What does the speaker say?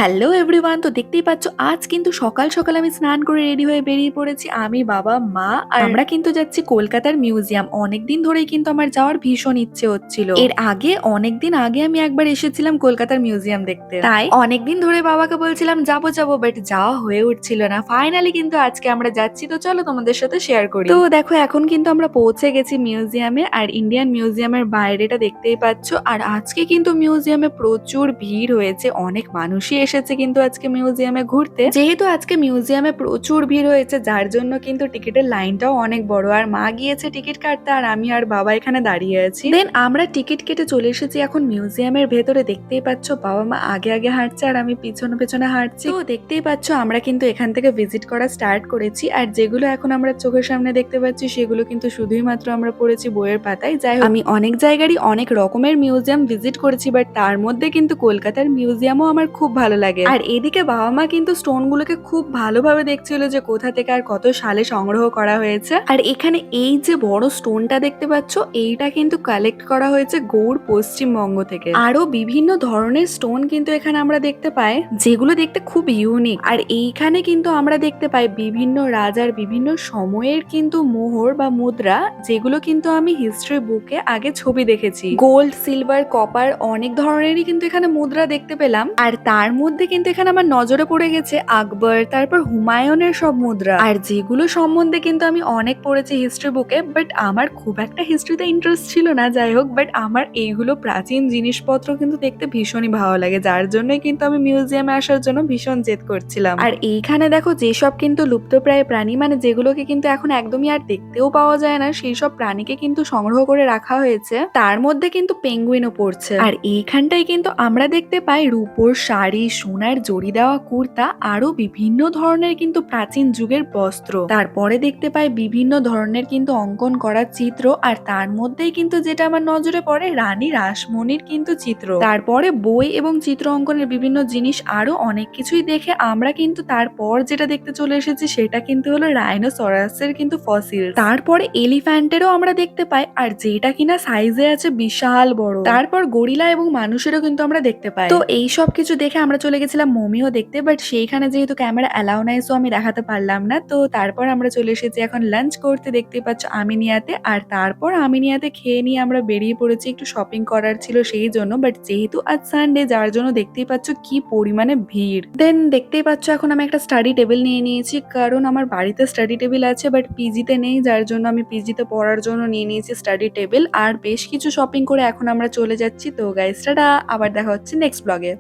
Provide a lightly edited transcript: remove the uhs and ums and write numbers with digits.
Hello everyone, তো দেখতেই পাচ্ছ আজ কিন্তু সকাল সকাল আমি স্নান করে রেডি হয়ে বেরিয়ে পড়েছি। আমি, বাবা, মা আর আমরা কিন্তু যাচ্ছি কলকাতার মিউজিয়াম। অনেকদিন ধরেই কিন্তু আমার যাওয়ার ভীষণ ইচ্ছে হচ্ছিল। এর আগে অনেকদিন আগে আমি একবার এসেছিলাম কলকাতার মিউজিয়াম দেখতে, তাই অনেকদিন ধরে বাবাকে বলছিলাম যাবো যাবো, বাট যাওয়া হয়ে উঠছিল না। ফাইনালি কিন্তু আজকে আমরা যাচ্ছি, তো চলো তোমাদের সাথে শেয়ার করি। তো দেখো এখন কিন্তু আমরা পৌঁছে গেছি মিউজিয়ামে, আর ইন্ডিয়ান মিউজিয়ামের বাইরেটা দেখতেই পাচ্ছ। আর আজকে কিন্তু মিউজিয়ামে প্রচুর ভিড় হয়েছে, অনেক মানুষই এসেছে কিন্তু আজকে মিউজিয়ামে ঘুরতে। যেহেতু আজকে মিউজিয়ামে প্রচুর ভিড় হয়েছে, যার জন্য কিন্তু টিকিটের লাইনটাও অনেক বড়। আর মা গিয়েছে টিকিট কাটতে, আর আমি আর বাবা এখানে দাঁড়িয়ে আছি। দেন আমরা টিকিট কেটে চলে এসেছি এখন মিউজিয়ামের ভেতরে। দেখতেই পাচ্ছ বাবা মা আগে আগে হাঁটছে আর আমি পিছনে পেছনে হাঁটছি। তো দেখতেই পাচ্ছ আমরা কিন্তু এখান থেকে ভিজিট করা স্টার্ট করেছি। আর যেগুলো এখন আমরা চোখের সামনে দেখতে পাচ্ছি সেগুলো কিন্তু শুধুই মাত্র আমরা পড়েছি বইয়ের পাতায়। যাই হোক, আমি অনেক জায়গারই অনেক রকমের মিউজিয়াম ভিজিট করেছি, বাট তার মধ্যে কিন্তু কলকাতার মিউজিয়ামও আমার খুব ভালো লাগে। আর এদিকে বাবা মা কিন্তু স্টোন গুলোকে খুব ভালোভাবে দেখছিল যে কোথা থেকে আর কত সালে সংগ্রহ করা হয়েছে। আর এখানে এই যে বড় স্টোনটা দেখতে পাচ্ছ, এইটা কিন্তু কালেক্ট করা হয়েছে গৌড় পশ্চিমবঙ্গ থেকে। আরো বিভিন্ন ধরনের স্টোন কিন্তু এখানে আমরা দেখতে পাই, যেগুলো দেখতে খুব ইউনিক। আর এইখানে কিন্তু আমরা দেখতে পাই বিভিন্ন রাজার বিভিন্ন সময়ের কিন্তু মোহর বা মুদ্রা, যেগুলো কিন্তু আমি হিস্ট্রি বুকে আগে ছবি দেখেছি। গোল্ড, সিলভার, কপার অনেক ধরনেরই কিন্তু এখানে মুদ্রা দেখতে পেলাম। আর তার মধ্যে কিন্তু এখানে আমার নজরে পড়ে গেছে আকবর, তারপর হুমায়ুনের সব মুদ্রা, আর যেগুলো সম্বন্ধে কিন্তু আমি অনেক পড়েছি হিস্ট্রি বুকে, বাট আমার খুব একটা হিস্ট্রিতে ইন্টারেস্ট ছিল না। যাই হোক, বাট আমার এইগুলো প্রাচীন জিনিসপত্র কিন্তু দেখতে ভীষণই ভালো লাগে, যার জন্যই কিন্তু আমি মিউজিয়ামে আসার জন্য ভীষণ জেদ করছিলাম। আর এইখানে দেখো যেসব কিন্তু লুপ্তপ্রায় প্রাণী, মানে যেগুলোকে কিন্তু এখন একদমই আর দেখতেও পাওয়া যায় না, সেই সব প্রাণীকে কিন্তু সংগ্রহ করে রাখা হয়েছে। তার মধ্যে কিন্তু পেঙ্গুইনও পড়ছে। আর এইখানটাই কিন্তু আমরা দেখতে পাই রূপোর শাড়ি, সোনার জড়ি দেওয়া কুর্তা, আরো বিভিন্ন ধরনের কিন্তু প্রাচীন যুগের বস্ত্র। তারপরে দেখতে পাই বিভিন্ন ধরনের কিন্তু অঙ্কন করা চিত্র, আর তার মধ্যেই কিন্তু যেটা আমার নজরে পড়ে রানী রাসমণির কিন্তু চিত্র। তারপরে বই এবং চিত্র অঙ্কনের বিভিন্ন জিনিস, আরো অনেক কিছুই দেখে আমরা কিন্তু তারপর যেটা দেখতে চলে এসেছি সেটা কিন্তু হলো রাইনোসরাসের কিন্তু ফসিল। তারপরে এলিফ্যান্টেরও আমরা দেখতে পাই, আর যেটা কিনা সাইজে আছে বিশাল বড়। তারপর গরিলা এবং মানুষেরও কিন্তু আমরা দেখতে পাই। তো এই সব কিছু দেখে আমরা চলে গেছিলাম মমিও দেখতে, বাট সেইখানে যেহেতু ক্যামেরা অ্যালাউ নাই, সো আমি দেখাতে পারলাম না। তো তারপর আমরা চলে এসেছি এখন লাঞ্চ করতে, দেখতেই পাচ্ছ আমিনিয়াতে। আর তারপর আমিনিয়াতে খেয়ে নিয়ে আমরা বেরিয়ে পড়েছি, একটু শপিং করার ছিল সেই জন্য। বাট যেহেতু আজ সানডে, যার জন্য দেখতেই পাচ্ছ কি পরিমাণে ভিড়। দেন দেখতেই পাচ্ছ এখন আমি একটা স্টাডি টেবিল নিয়ে নিয়েছি, কারণ আমার বাড়িতে স্টাডি টেবিল আছে বাট পিজিতে নেই, যার জন্য আমি পিজিতে পড়ার জন্য নিয়ে নিয়েছি স্টাডি টেবিল। আর বেশ কিছু শপিং করে এখন আমরা চলে যাচ্ছি। তো গাইস টাটা, আবার দেখা হচ্ছে নেক্সট ব্লগে।